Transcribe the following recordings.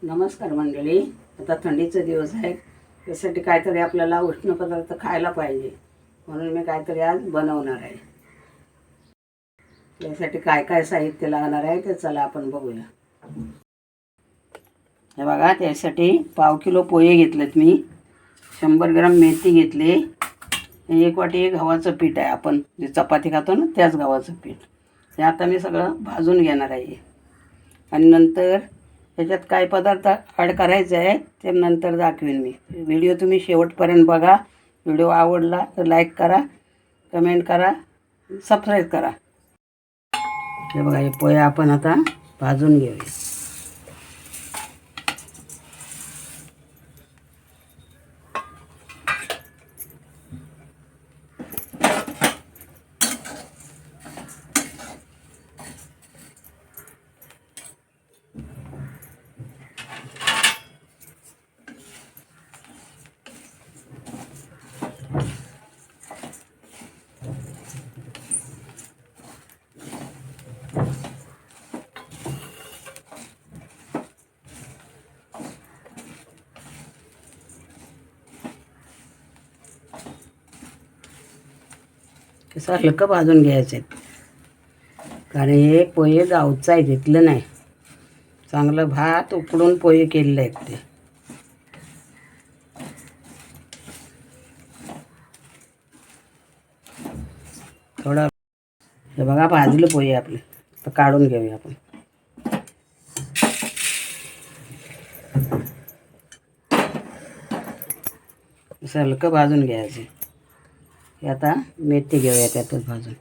नमस्कार मंडळी. आता थंडीचे दिवस आहेत, त्यासाठी काहीतरी आपल्याला उष्ण पदार्थ खायला पाहिजे, म्हणून मी काहीतरी आज बनवणार आहे. त्यासाठी काय काय साहित्य लागणार आहे ते चला आपण बघूया. हे बघा, त्यासाठी 1/2 किलो पोहे घेतलेत मी, 100 ग्राम मेथी घेतली, 1 वाटी गव्हाचं पीठ आहे, आपण जे चपाती खातो ना त्याच गव्हाचं पीठ. हे आता मी सगळं भाजून घेणार आहे आणि नंतर त्याच्यात काय पदार्थ ॲड करायचे आहे ते नंतर दाखवेन मी. व्हिडिओ तुम्ही शेवटपर्यंत बघा. व्हिडिओ आवडला तर लाईक करा, कमेंट करा, सबस्क्राईब करा. हे बघा, हे पोहे आपण आता भाजून घेऊया. कसं हलकं भाजून घ्यायचं आहे, कारण हे पोहे गावचं आहे, घेतलं नाही. चांगलं भात उकडून पोहे केलेले आहेत ते. थोडं हे बघा, भाजलं पोहे आपले, तर काढून घेऊया आपण. असं हलकं भाजून घ्यायचं. हे आता मेथी घेऊया त्यातच भाजून.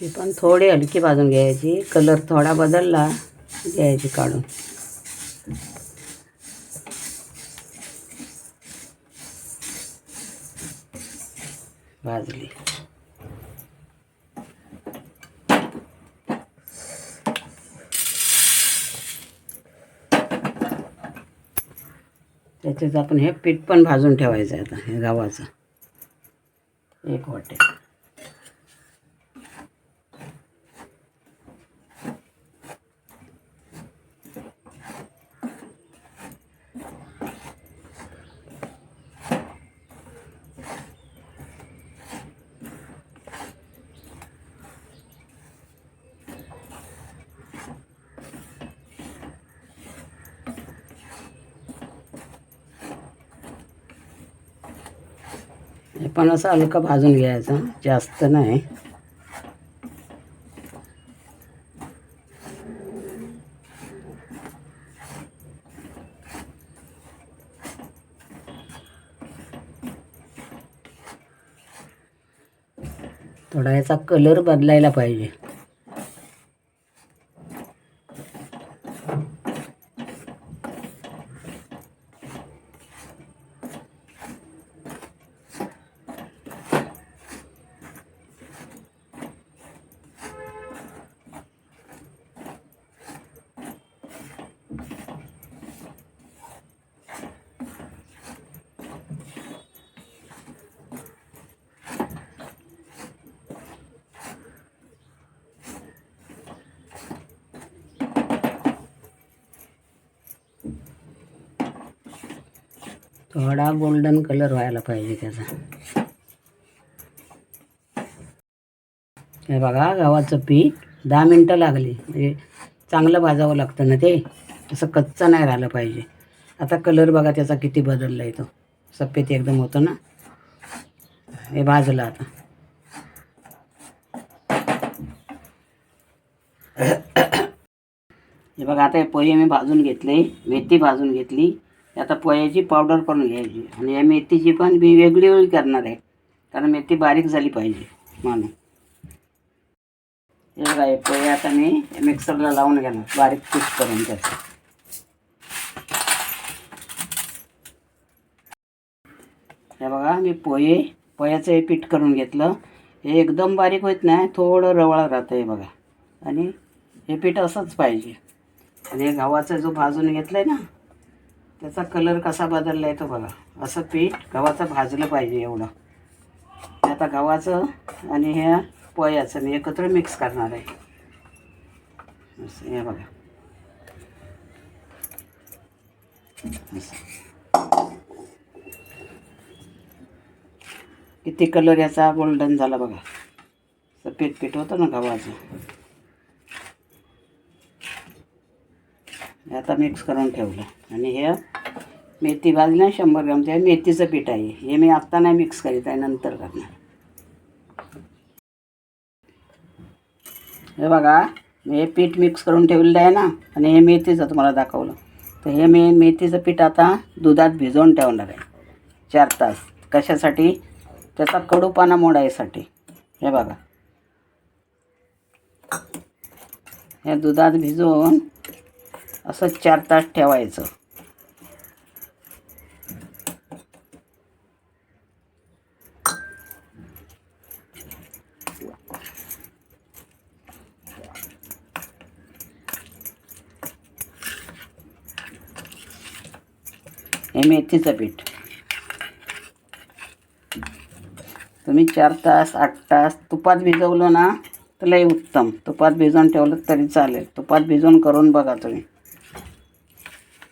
ही पण थोडी हलकी भाजून घ्यायची, कलर थोडा बदलला घ्यायची काढून. भाजली. त्याच्यात आपण हे पीठ पण भाजून ठेवायचं आहे. आता हे गव्हाचं 1 वाटी. हे पण असं हलकं भाजून घ्यायचं, जास्त नाही. थोडा याचा कलर बदलायला पाहिजे. थोडा गोल्डन कलर व्हायला पाहिजे त्याचा. हे बघा, गव्हाचं पीठ 10 मिनटं लागली, म्हणजे चांगलं भाजावं लागतं ना ते, असं कच्चं नाही राहिलं पाहिजे. आता कलर बघा त्याचा किती बदलला आहे, तो सफेद एकदम होतो ना. हे भाजलं आता. हे बघा, आता हे पोहे मी भाजून घेतले, मेथी भाजून घेतली. आता पोह्याची पावडर करून घ्यायची आणि या मेथीची पण मी वेगळी करणार आहे, कारण मेथी बारीक झाली पाहिजे म्हणून. हे बघा, हे पोहे आता मी मिक्सरला लावून घेणार बारीक पीठ करून त्याचं. हे बघा, मी पोह्याचं हे पीठ करून घेतलं. हे एकदम बारीक होत नाही, थोडं रवाळ राहतं. हे बघा, आणि हे पीठ असंच पाहिजे. आणि हे गव्हाचा जो भाजून घेतलं आहे ना, त्याचा कलर कसा बदलला आहे तो बघा. असं पीठ गव्हाचं भाजलं पाहिजे एवढं. आता गव्हाचं आणि ह्या पोह्याचं मी एकत्र मिक्स करणार आहे. असं हे बघा, असं किती कलर याचा गोल्डन झाला बघा. सफेद पीठ होतं ना गव्हाचं. आता मिक्स करून ठेवलं. आणि हे मेथी भाजली 100 ग्राम, ते मेथीचं पीठ आहे. हे मी आत्ता नाही मिक्स करीत आहे, नंतर करणार. हे बघा, हे पीठ मिक्स करून ठेवलेलं आहे ना, आणि हे मेथीचं तुम्हाला दाखवलं. तर हे मी मेथीचं पीठ आता दुधात भिजवून ठेवणार आहे 4 तास. कशासाठी? त्याचा कडूपणा मोडायसाठी. हे बघा, हे दुधात भिजवून असं 4 तास ठेवायचं. हे मेथीचं पीठ तुम्ही 4 तास 8 तास तुपात भिजवलं ना तर लई उत्तम. तुपात भिजवून ठेवलं तरी चालेल. तुपात भिजवून करून बघा तुम्ही.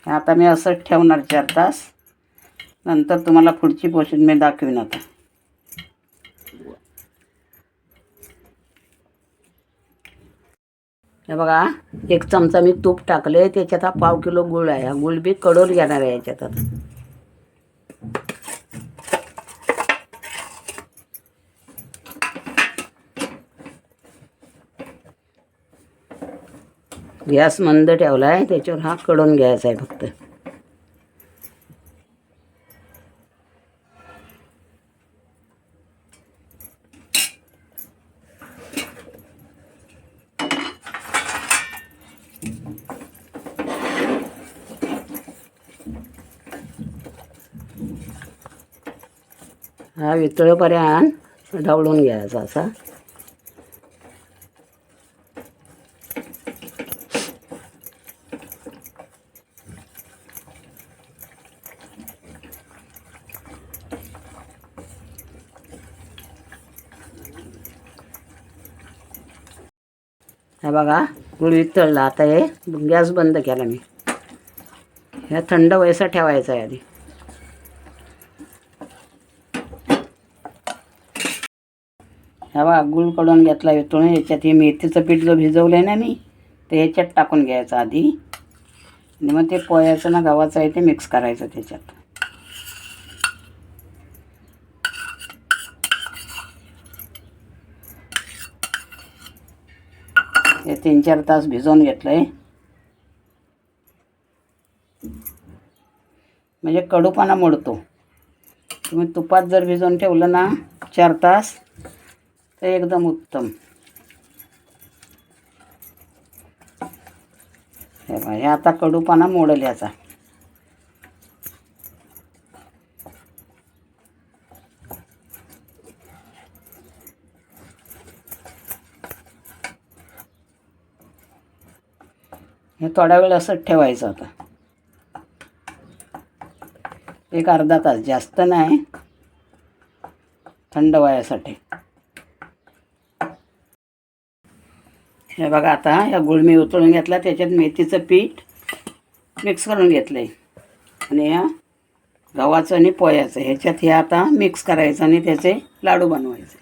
आता मी असंच ठेवणार 4 तास. नंतर तुम्हाला पुढची प्रोसेस मी दाखवीन. आता हे बघा, 1 चमचा मी तूप टाकले. त्याच्यात हा पाव किलो गूळ आहे. हा गूळ बी कडून घेणार आहे याच्यात. आता गॅस मंद ठेवला आहे, त्याच्यावर हा कडून घ्यायचा आहे फक्त. हा वितळेपर्यंत ढवळून घ्यायचा असा. हे बघा, गूळ वितळला. आता हे गॅस बंद केला मी. हे थंड व्हायचं ठेवायचं आहे आधी. हा बघा, गूळ कडून घेतला वितळून. याच्यात हे मेथीचं पीठ जो भिजवलं आहे ना मी, ते ह्याच्यात टाकून घ्यायचं आधी. आणि मग ते पोह्याचं ना गव्हाचं आहे ते मिक्स करायचं त्याच्यात. हे 3-4 तास भिजवून घेतलं आहे. म्हणजे कडूपणा मोडतो. तुम्ही तुपात जर भिजवून ठेवलं ना 4 तास तर एकदम उत्तम. हे आता कडूपणा मोडेल याचा. हे थोडा वेळ असंच ठेवायचं. आता 1 अर्धा तास, जास्त नाही, थंड व्हायसाठी. हे बघा, आता या गूळ मी उतळून घेतला. त्याच्यात मेथीचं पीठ मिक्स करून घेतलं आहे. आणि ह्या गव्हाचं आणि पोह्याचं ह्याच्यात हे आता मिक्स करायचं आणि त्याचे लाडू बनवायचे.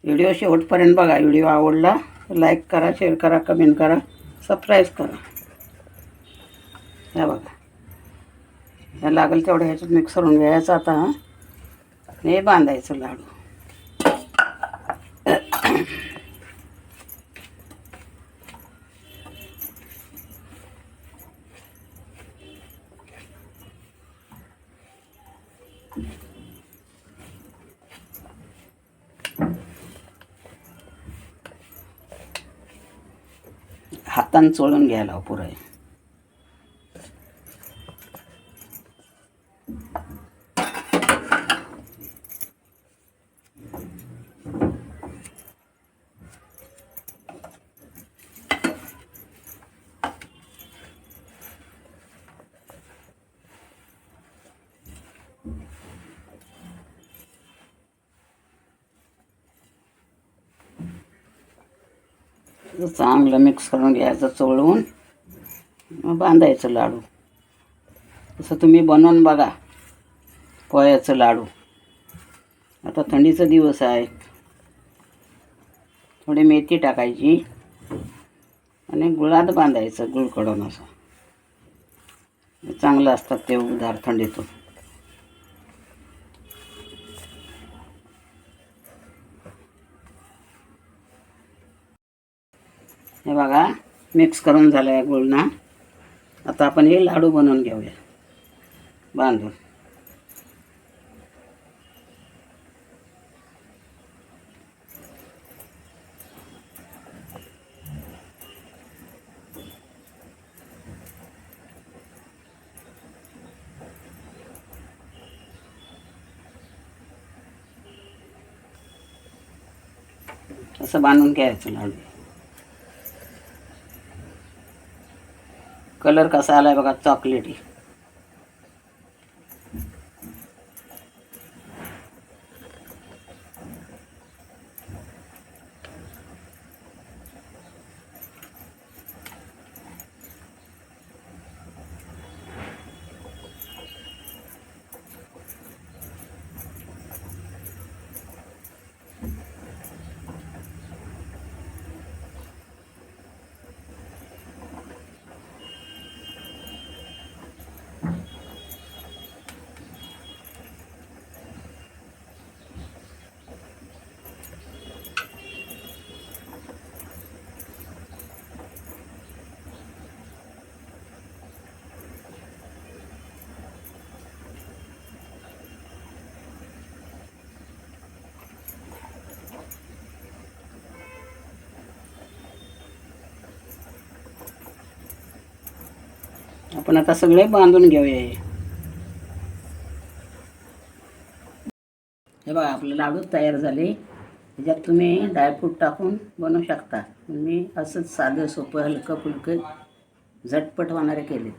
व्हिडिओ शेवटपर्यंत बघा. व्हिडिओ आवडला तर लाईक करा, शेअर करा, कमेंट करा, सबस्क्राईब करा. हे बघा, हे लागेल तेवढं ह्याच्यात मिक्स करून घ्यायचं. आता हे बांधायचं लाडू. हातानं चोळून घ्यायला पुरं आहे. चांगलं मिक्स करून घ्यायचं चोळून, मग बांधायचं लाडू. तसं तुम्ही बनवून बघा पोह्याचं लाडू. आता थंडीचा दिवस आहे, थोडी मेथी टाकायची आणि गुळात बांधायचं, गुळ कडून असं. चांगलं असतात ते उबदार थंडीतून. हे बघा मिक्स करून झालं आहे गुळ ना. आता आपण हे लाडू बनवून घेऊया बांधून. असं बांधून घ्यायचं लाडू. कलर कसा आलाय बघा, चॉकलेटी. आपण आता सगळे बांधून घेऊया. हे बघा आपले लाडू तयार झाले. ह्याच्यात तुम्ही ड्रायफ्रूट टाकून बनवू शकता. मी असंच साधं सोपं हलकं फुलकं झटपट होणारे केले.